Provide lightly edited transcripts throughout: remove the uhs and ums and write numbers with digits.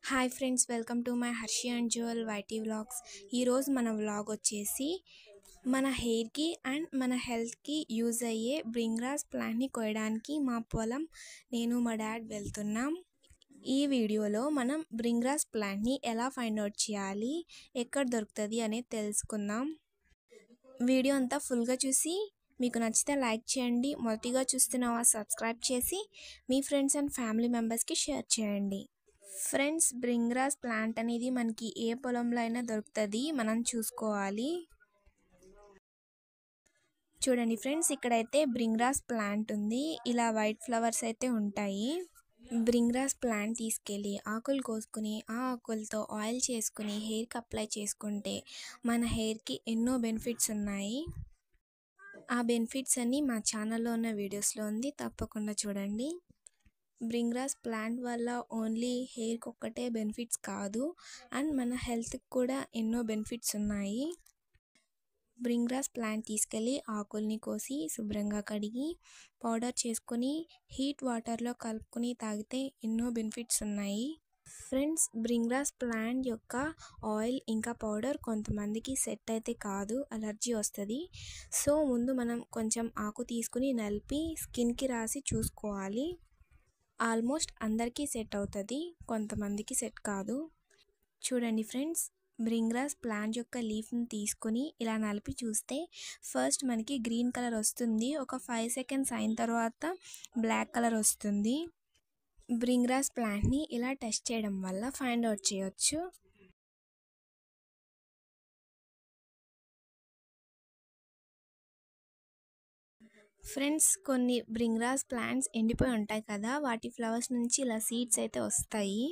Hi friends, welcome to my Harshi and jewel YT vlogs. ఈరోజు మన vlog వచ్చేసి మన హెయిర్కి అండ్ మన హెల్త్కి యూజ్ అయ్యే బ్రింగ్రాస్ ప్లాంట్ని కోయడానికి మా పొలం నేను మా డాడ్ వెళ్తున్నాం. ఈ వీడియోలో మనం బ్రింగ్రాస్ ప్లాంట్ని ఎలా ఫైండ్ అవుట్ చేయాలి, ఎక్కడ దొరుకుతుంది అనేది తెలుసుకుందాం. వీడియో అంతా ఫుల్గా చూసి మీకు నచ్చితే లైక్ చేయండి. మొదటిగా చూస్తున్న సబ్స్క్రైబ్ చేసి మీ ఫ్రెండ్స్ అండ్ ఫ్యామిలీ మెంబర్స్కి షేర్ చేయండి. ఫ్రెండ్స్, బ్రింగ్రాస్ ప్లాంట్ అనేది మనకి ఏ పొలంలో అయినా దొరుకుతుంది, మనం చూసుకోవాలి. చూడండి ఫ్రెండ్స్, ఇక్కడైతే బ్రింగ్రాస్ ప్లాంట్ ఉంది. ఇలా వైట్ ఫ్లవర్స్ అయితే ఉంటాయి. బ్రింగ్రాస్ ప్లాంట్ తీసుకెళ్ళి ఆకులు కోసుకుని ఆ ఆకులతో ఆయిల్ చేసుకుని హెయిర్కి అప్లై చేసుకుంటే మన హెయిర్కి ఎన్నో బెనిఫిట్స్ ఉన్నాయి. ఆ బెనిఫిట్స్ అన్నీ మా ఛానల్లో ఉన్న వీడియోస్లో ఉంది, తప్పకుండా చూడండి. బ్రింగ్రాస్ ప్లాంట్ వల్ల ఓన్లీ హెయిర్కి ఒక్కటే బెనిఫిట్స్ కాదు, అండ్ మన హెల్త్కి కూడా ఎన్నో బెనిఫిట్స్ ఉన్నాయి. బ్రింగ్రాస్ ప్లాంట్ తీసుకెళ్ళి ఆకుల్ని కోసి శుభ్రంగా కడిగి పౌడర్ చేసుకొని హీట్ వాటర్లో కలుపుకొని తాగితే ఎన్నో బెనిఫిట్స్ ఉన్నాయి. ఫ్రెండ్స్, బ్రింగ్రాస్ ప్లాంట్ యొక్క ఆయిల్ ఇంకా పౌడర్ కొంతమందికి సెట్ అయితే కాదు, అలర్జీ వస్తుంది. సో ముందు మనం కొంచెం ఆకు తీసుకుని నలిపి స్కిన్కి రాసి చూసుకోవాలి. ఆల్మోస్ట్ అందరికీ సెట్ అవుతుంది, కొంతమందికి సెట్ కాదు. చూడండి ఫ్రెండ్స్, బ్రింగ్రాస్ ప్లాంట్ యొక్క లీఫ్ని తీసుకొని ఇలా నలిపి చూస్తే ఫస్ట్ మనకి గ్రీన్ కలర్ వస్తుంది. ఒక 5 సెకండ్స్ అయిన తర్వాత బ్లాక్ కలర్ వస్తుంది. బ్రింగ్రాస్ ప్లాంట్ని ఇలా టెస్ట్ చేయడం వల్ల ఫైండ్ అవుట్ చేయొచ్చు. ఫ్రెండ్స్, కొన్ని బ్రింగ్రాస్ ప్లాంట్స్ ఎండిపోయి ఉంటాయి కదా, వాటి ఫ్లవర్స్ నుంచి ఇలా సీడ్స్ అయితే వస్తాయి.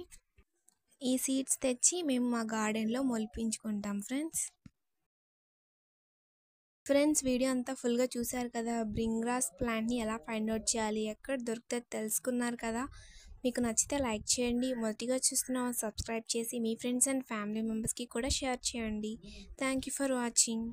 ఈ సీడ్స్ తెచ్చి మేము మా గార్డెన్లో మొలిపించుకుంటాం. ఫ్రెండ్స్, వీడియో అంతా ఫుల్గా చూసారు కదా. బ్రింగ్రాస్ ప్లాంట్ని ఎలా ఫైండ్ అవుట్ చేయాలి, ఎక్కడ దొరుకుతుంది తెలుసుకున్నారు కదా. మీకు నచ్చితే లైక్ చేయండి. మొదటిగా చూస్తున్న సబ్స్క్రైబ్ చేసి మీ ఫ్రెండ్స్ అండ్ ఫ్యామిలీ మెంబర్స్కి కూడా షేర్ చేయండి. Thank you for watching.